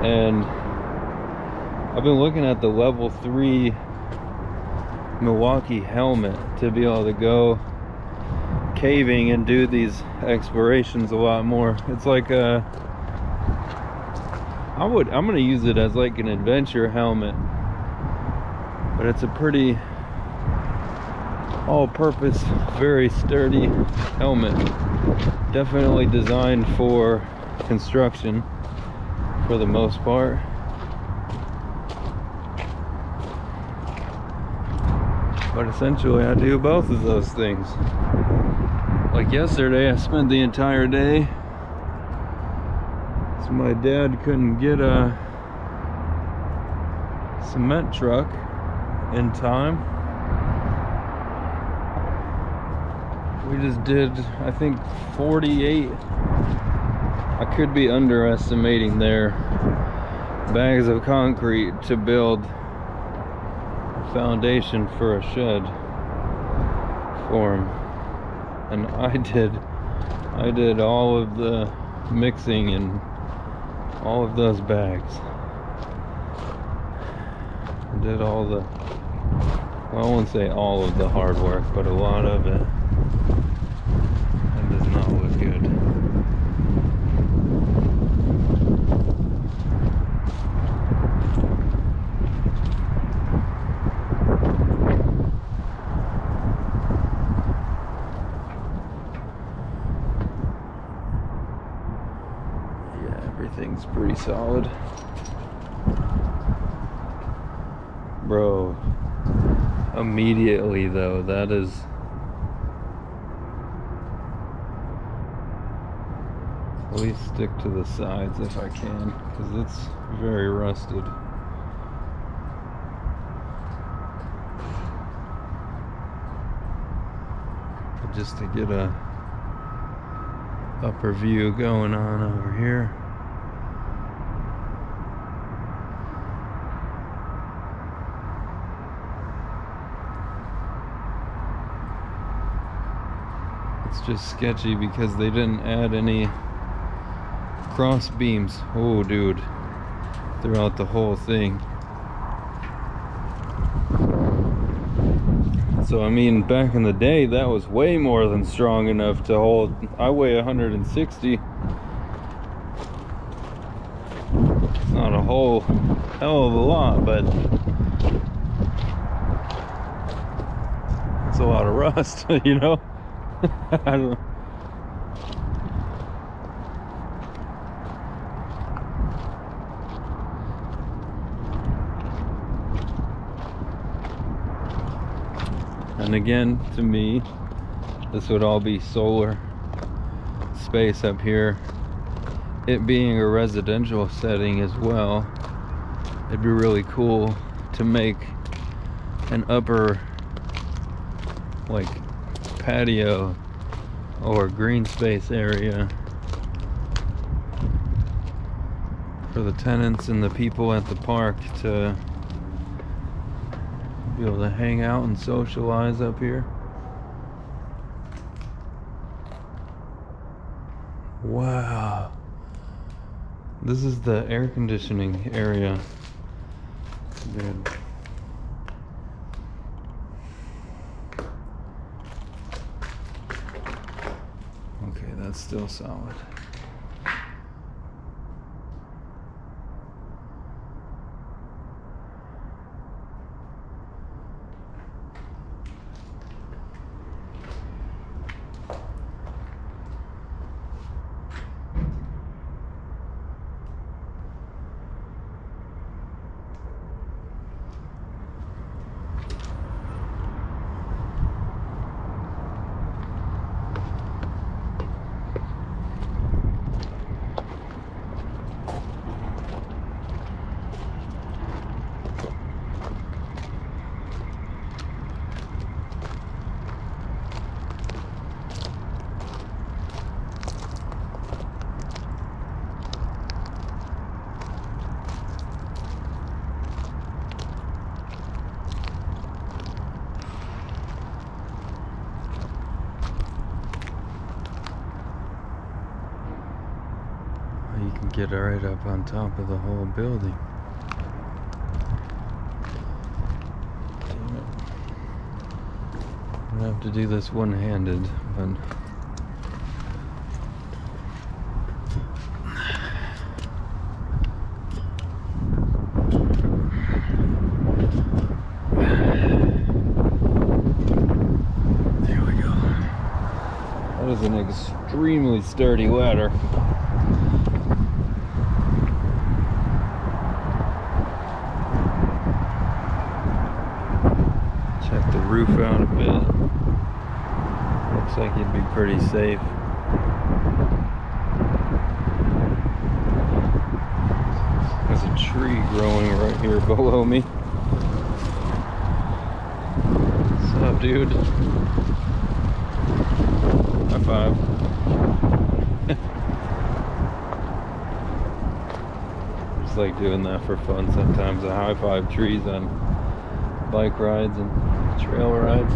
and I've been looking at the level 3 Milwaukee helmet to be able to go caving and do these explorations a lot more. It's like I'm gonna use it as like an adventure helmet, but it's a pretty all-purpose, very sturdy helmet. Definitely designed for construction for the most part. But essentially I do both of those things. Like yesterday, I spent the entire day, so my dad couldn't get a cement truck in time. We just did, I think, 48, I could be underestimating there, bags of concrete to build a foundation for a shed for him. And I did all of the mixing in all of those bags. I did all the, well, I won't say all of the hard work, but a lot of it. That does not look good. Everything's pretty solid. Bro, immediately though, that is, at least stick to the sides if I can, because it's very rusted. But just to get a upper view going on over here. It's just sketchy because they didn't add any cross beams. Oh, dude, throughout the whole thing. So I mean, back in the day, that was way more than strong enough to hold. I weigh 160. It's not a whole hell of a lot, but it's a lot of rust, you know. I don't know. And again, to me, this would all be solar space up here. It being a residential setting as well, it'd be really cool to make an upper, like, patio or green space area for the tenants and the people at the park to be able to hang out and socialize up here. Wow, this is the air conditioning area, dude. Okay, that's still solid. get right up on top of the whole building. Damn it. I'm gonna have to do this one-handed, but there we go. That is an extremely sturdy ladder. Check the roof out a bit. Looks like it'd be pretty safe. There's a tree growing right here below me. What's up, dude? High five. Just like doing that for fun sometimes. I high five trees on bike rides and trail rides.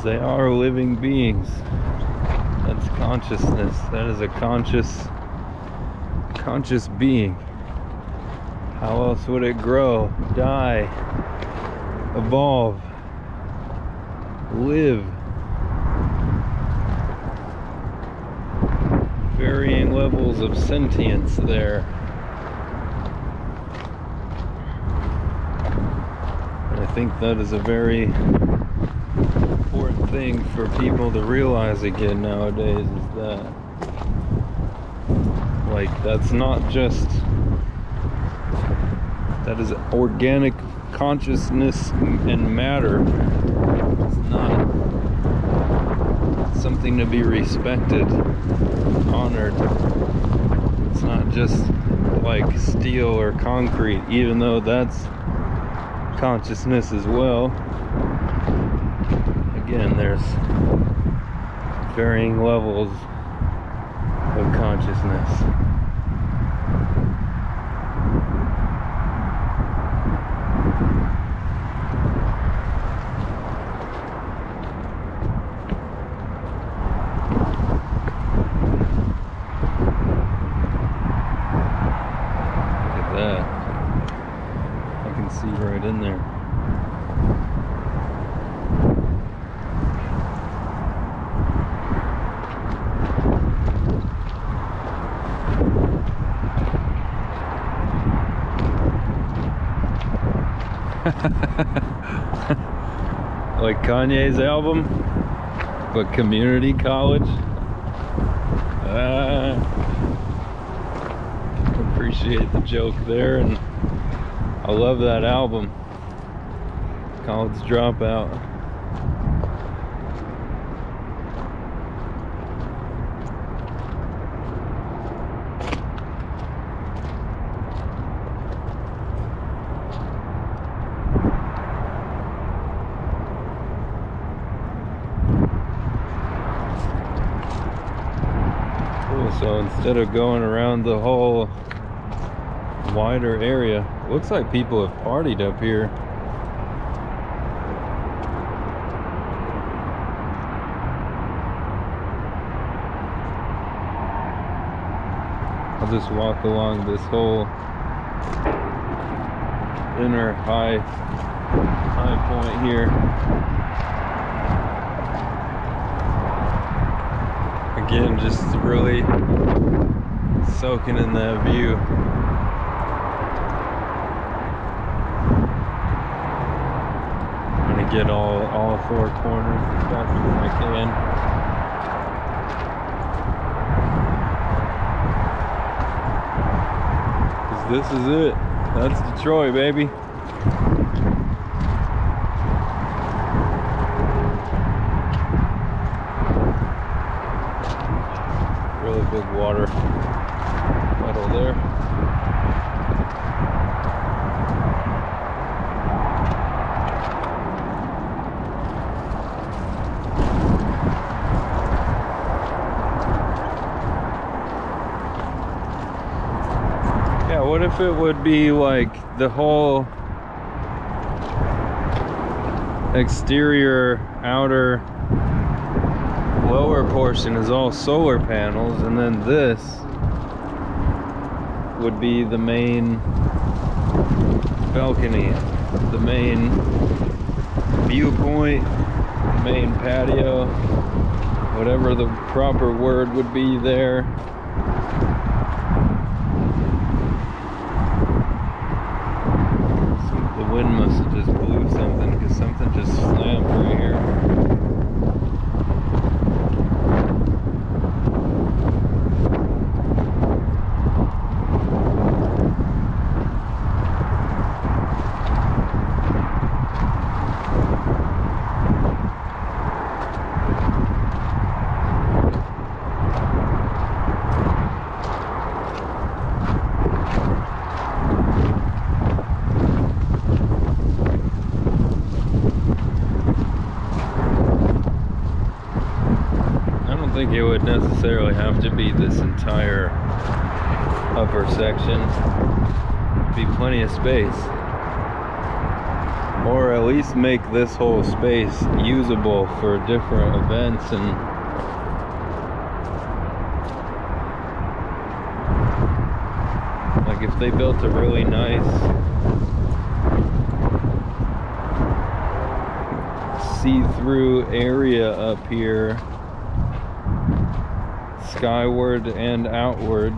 They are living beings. That's consciousness. That is a conscious being. How else would it grow, die, evolve, live? Varying levels of sentience there. And I think that is a very important thing for people to realize again nowadays, is that, like, that's not just, that is organic consciousness and matter. It's not something to be respected, honored. It's not just like steel or concrete, even though that's consciousness as well. Again, there's varying levels of consciousness. Look at that. I can see right in there. Like Kanye's album, but community college. Appreciate the joke there, and I love that album, College Dropout. So instead of going around the whole wider area, looks like people have partied up here. I'll just walk along this whole inner high point here. Again, just really soaking in that view. I'm gonna get all four corners as fast as I can. Cause this is it. That's Detroit, baby. Really big water puddle there. Yeah, what if it would be like the whole exterior, outer lower portion is all solar panels, and then this would be the main balcony, the main viewpoint, main patio, whatever the proper word would be there. The wind must have just blew something, because something just slammed right here. I think it would necessarily have to be this entire upper section. Be plenty of space, or at least make this whole space usable for different events. And like if they built a really nice see-through area up here, skyward and outward,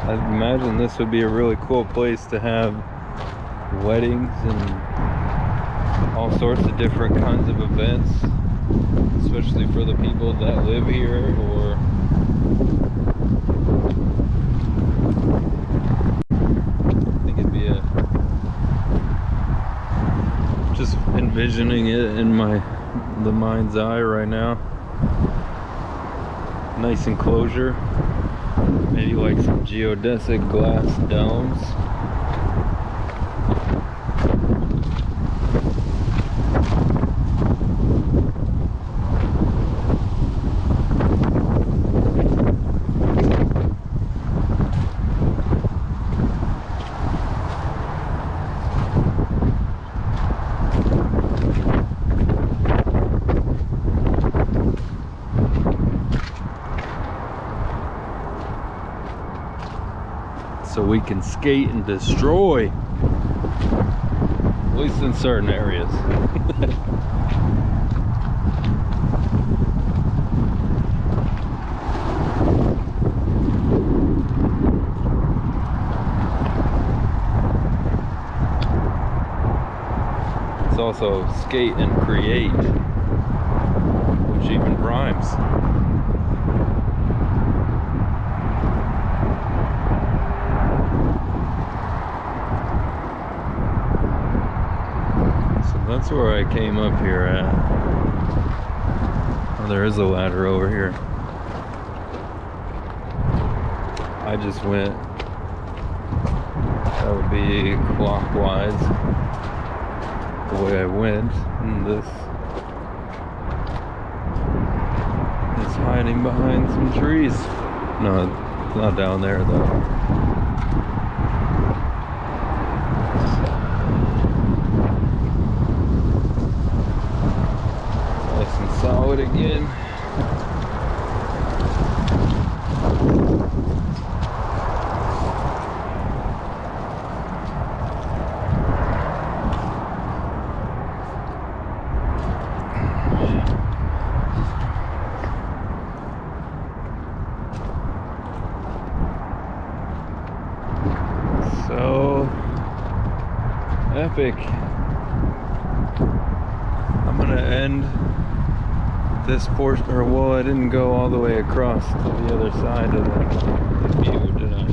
I imagine this would be a really cool place to have weddings and all sorts of different kinds of events, especially for the people that live here. Or I think it'd be just envisioning it in the mind's eye right now. Nice enclosure, maybe like some geodesic glass domes. So we can skate and destroy, at least in certain areas. It's also skate and create, which even rhymes. That's where I came up here at. Oh, there is a ladder over here. I just went, that would be clockwise, the way I went. And this is hiding behind some trees. No, it's not down there though. Solid again. So epic. I'm gonna end this portion, or well, I didn't go all the way across to the other side of the view, did I?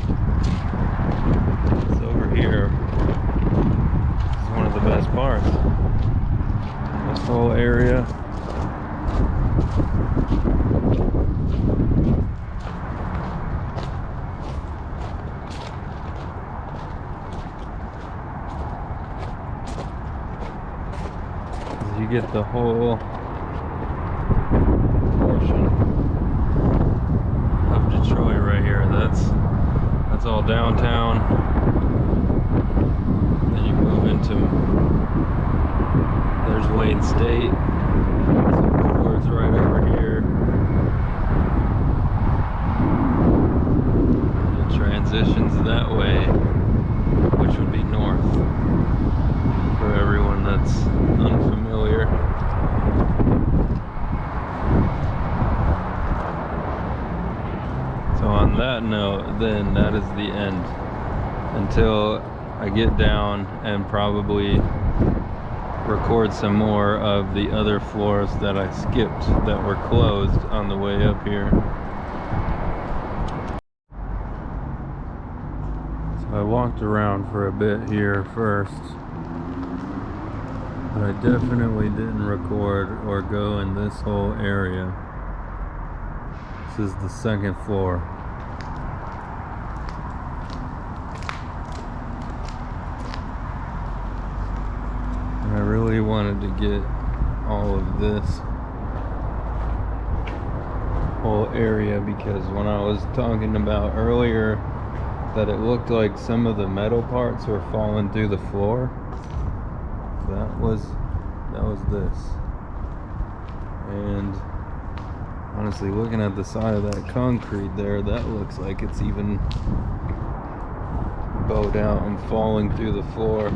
It's over here. It's one of the best parts. This whole area. You get the whole portion of Detroit right here. That's all downtown. Then you move into, there's Wayne State, some Woodward is right over here. And it transitions that way, which would be north for everyone that's unfamiliar. So on that note, then that is the end until I get down and probably record some more of the other floors that I skipped that were closed on the way up here. So I walked around for a bit here first, but I definitely didn't record or go in this whole area. This is the second floor. I really wanted to get all of this whole area because when I was talking about earlier that it looked like some of the metal parts were falling through the floor, that was this. And honestly, looking at the side of that concrete there, that looks like it's even bowed out and falling through the floor.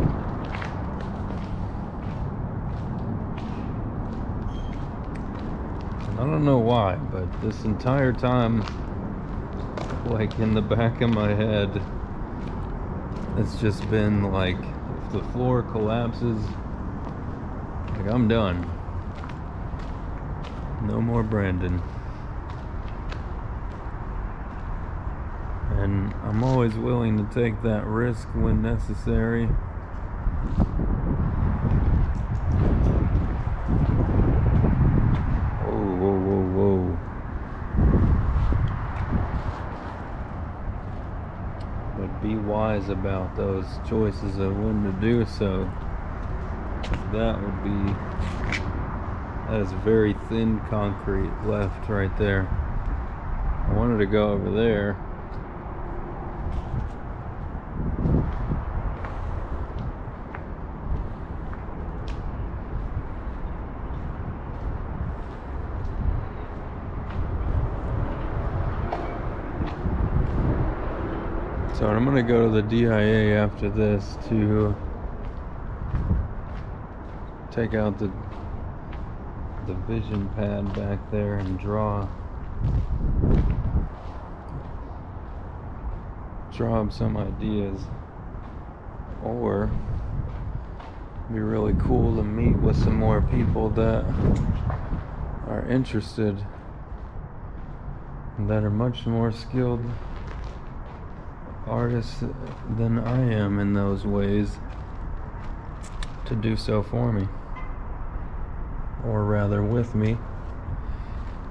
I don't know why, but this entire time, like in the back of my head, it's just been like, if the floor collapses, like I'm done. No more Brandon. And I'm always willing to take that risk when necessary. But be wise about those choices of when to do so. That is very thin concrete left right there. I wanted to go over there. So I'm going to go to the DIA after this to take out the vision pad back there and draw up some ideas. Or it'd be really cool to meet with some more people that are interested and that are much more skilled artists than I am in those ways to do so for me, or rather with me.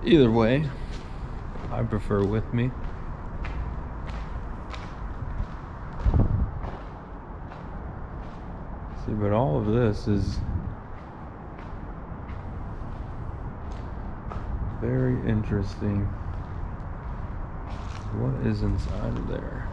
Either way, I prefer with me. See, but all of this is very interesting. What is inside of there?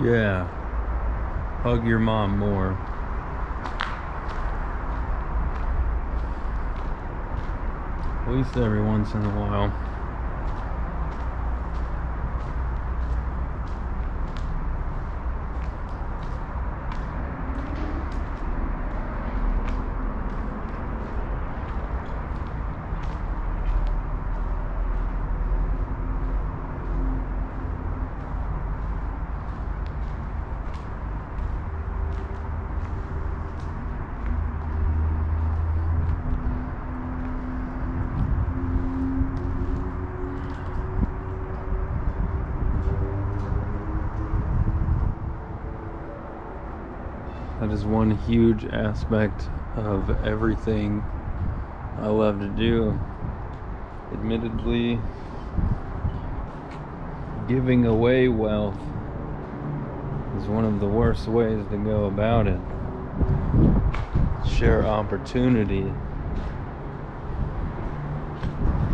Yeah, hug your mom more. At least every once in a while. That is one huge aspect of everything I love to do. Admittedly, giving away wealth is one of the worst ways to go about it. Share opportunity,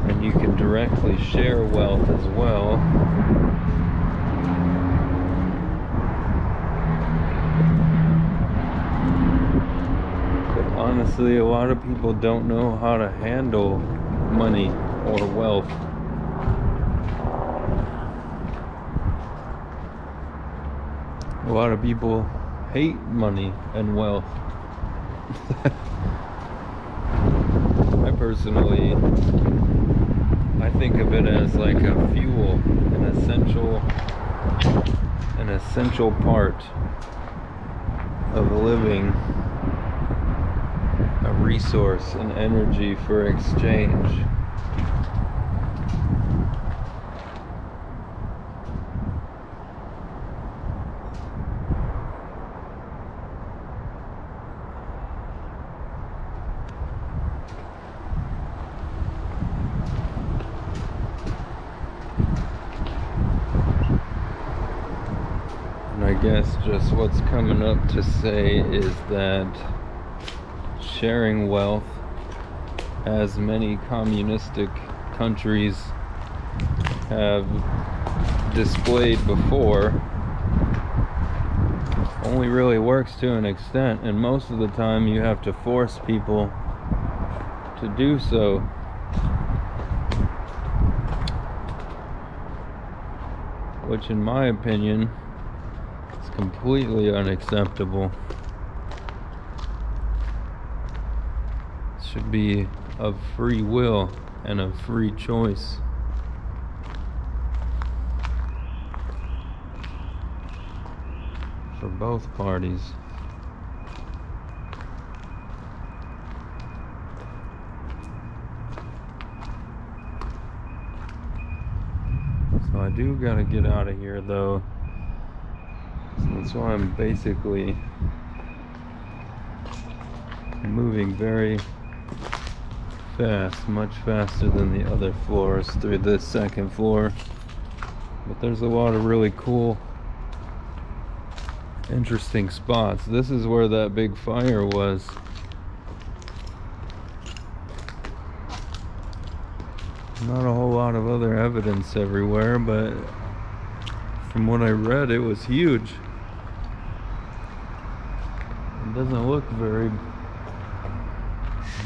and you can directly share wealth as well. But honestly, a lot of people don't know how to handle money or wealth. A lot of people hate money and wealth. I personally, I think of it as like a fuel, an essential part of living, a resource, an energy for exchange. I guess just what's coming up to say is that sharing wealth, as many communistic countries have displayed before, only really works to an extent, and most of the time you have to force people to do so. Which, in my opinion, completely unacceptable. It should be of free will and of free choice. For both parties. So I do gotta get out of here though. That's why I'm basically moving very fast, much faster than the other floors through this second floor. But there's a lot of really cool, interesting spots. This is where that big fire was. Not a whole lot of other evidence everywhere, but from what I read, it was huge. It doesn't look very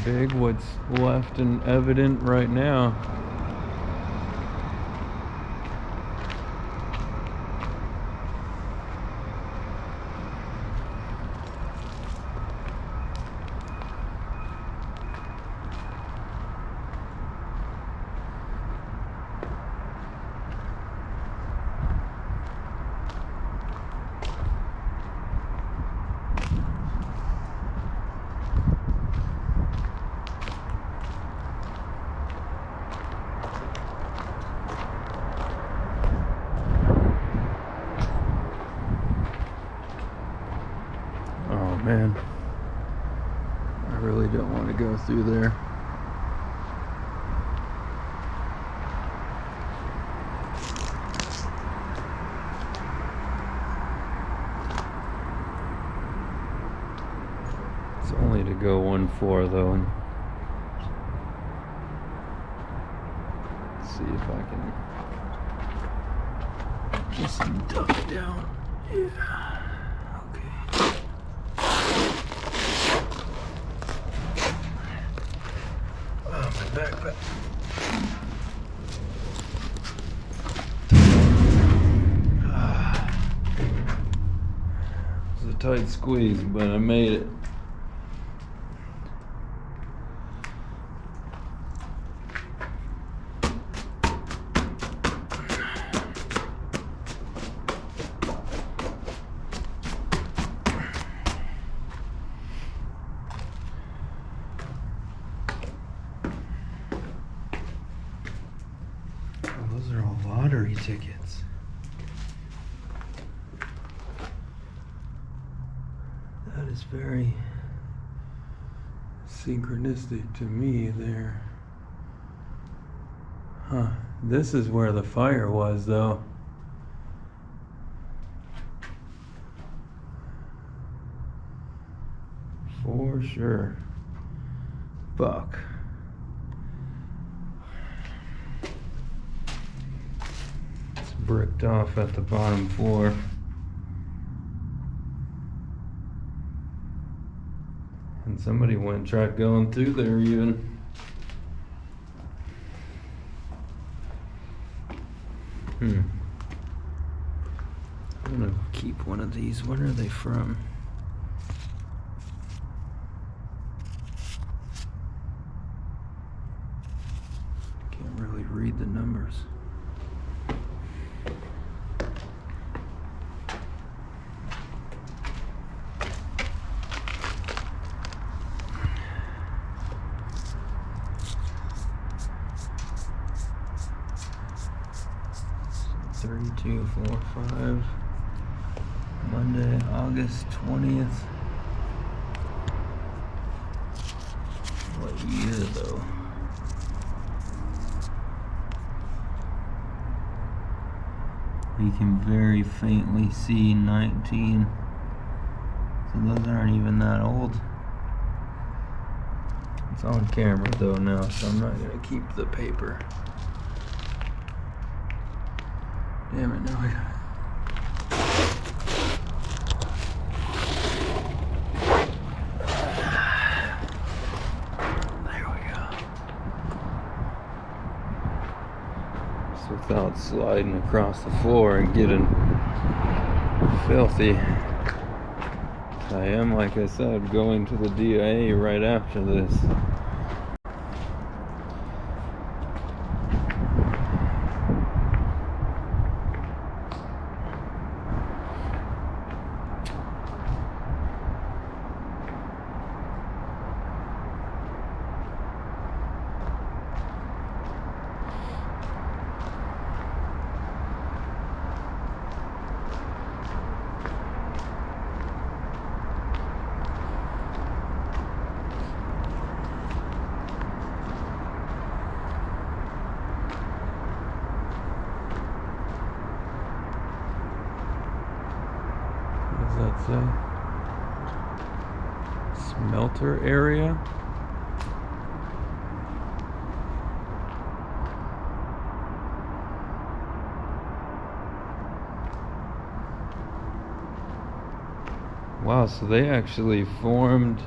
big, what's left and evident right now. Man, I really don't want to go through there. It's only to go 1 floor though. Let's see if I can just duck down. Yeah. Backpack. It was a tight squeeze, but I made it. Those are all lottery tickets. That is very synchronistic to me there. Huh. This is where the fire was, though. For sure. Fuck. It's bricked off at the bottom floor. And somebody went and tried going through there even. I'm gonna keep one of these. What are they from? Can't really read the numbers. So 3245. Monday, August 20th. What year though? You can very faintly see 19. So those aren't even that old. It's on camera though now, so I'm not gonna keep the paper. Damn it, now I got without sliding across the floor and getting filthy. I am, like I said, going to the DIA right after this. What does that say? Smelter area? Wow, so they actually formed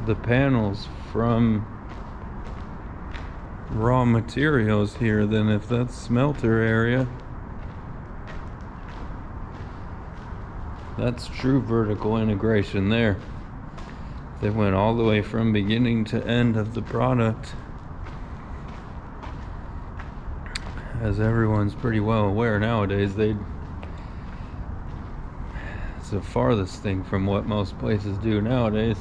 the panels from raw materials here. Then if that's smelter area, that's true vertical integration there. They went all the way from beginning to end of the product. As everyone's pretty well aware nowadays, it's the farthest thing from what most places do nowadays.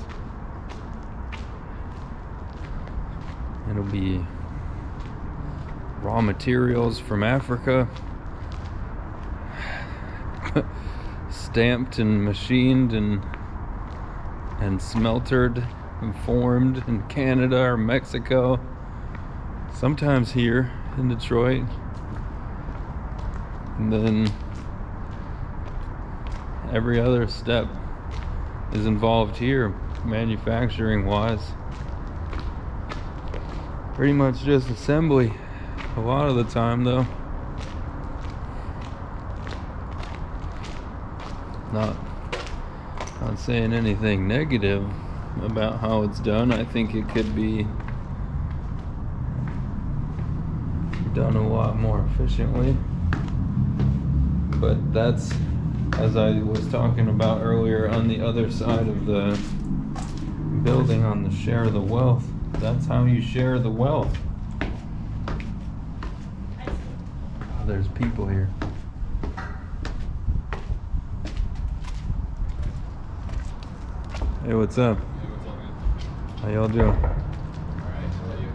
It'll be raw materials from Africa, stamped and machined and smeltered and formed in Canada or Mexico, sometimes here in Detroit, and then every other step is involved here, manufacturing wise. Pretty much just assembly a lot of the time though. Not saying anything negative about how it's done. I think it could be done a lot more efficiently. But that's, as I was talking about earlier, on the other side of the building, on the share the wealth. That's how you share the wealth. There's people here. Hey, what's up? Hey, what's up, man? How y'all doing? Alright, how about you?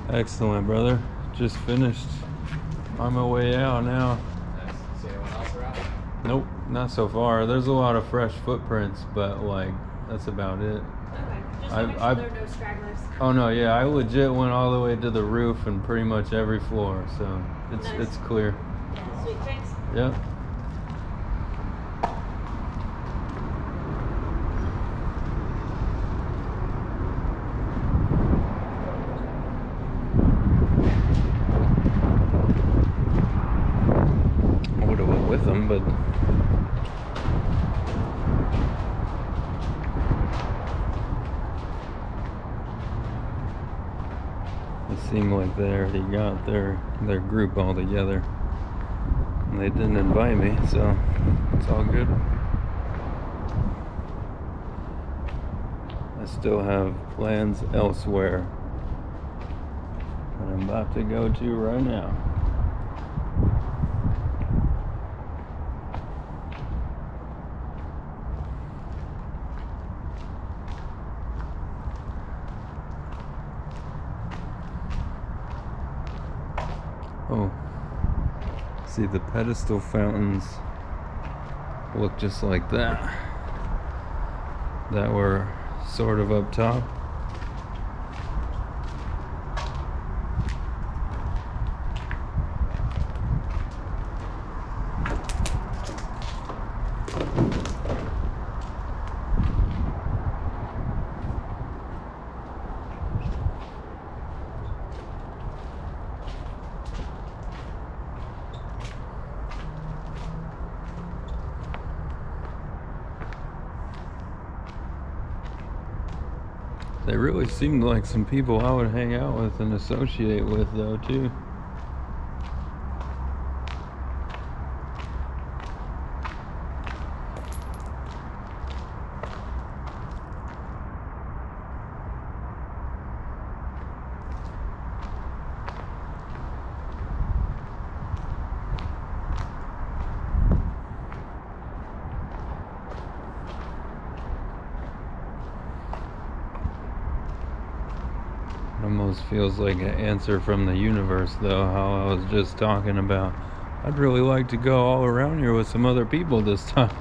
Excellent, brother. Just finished. On my way out now. Nice. See anyone else around? Nope, not so far. There's a lot of fresh footprints, but like that's about it. Okay, just I- to make I- sure there are no stragglers. Oh no, yeah, I legit went all the way to the roof and pretty much every floor, so it's Nice. it's clear. Yeah, sweet, thanks. Yep. I would have went with them, but it seemed like they already got their group all together. And they didn't invite me, so it's all good. I still have plans elsewhere that I'm about to go to right now. Oh, see, the pedestal fountains look just like that were sort of up top. They really seemed like some people I would hang out with and associate with, though, too. It almost feels like an answer from the universe, though, how I was just talking about. I'd really like to go all around here with some other people this time.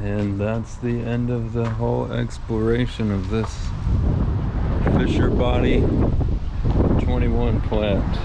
And that's the end of the whole exploration of this Fisher Body 21 plant.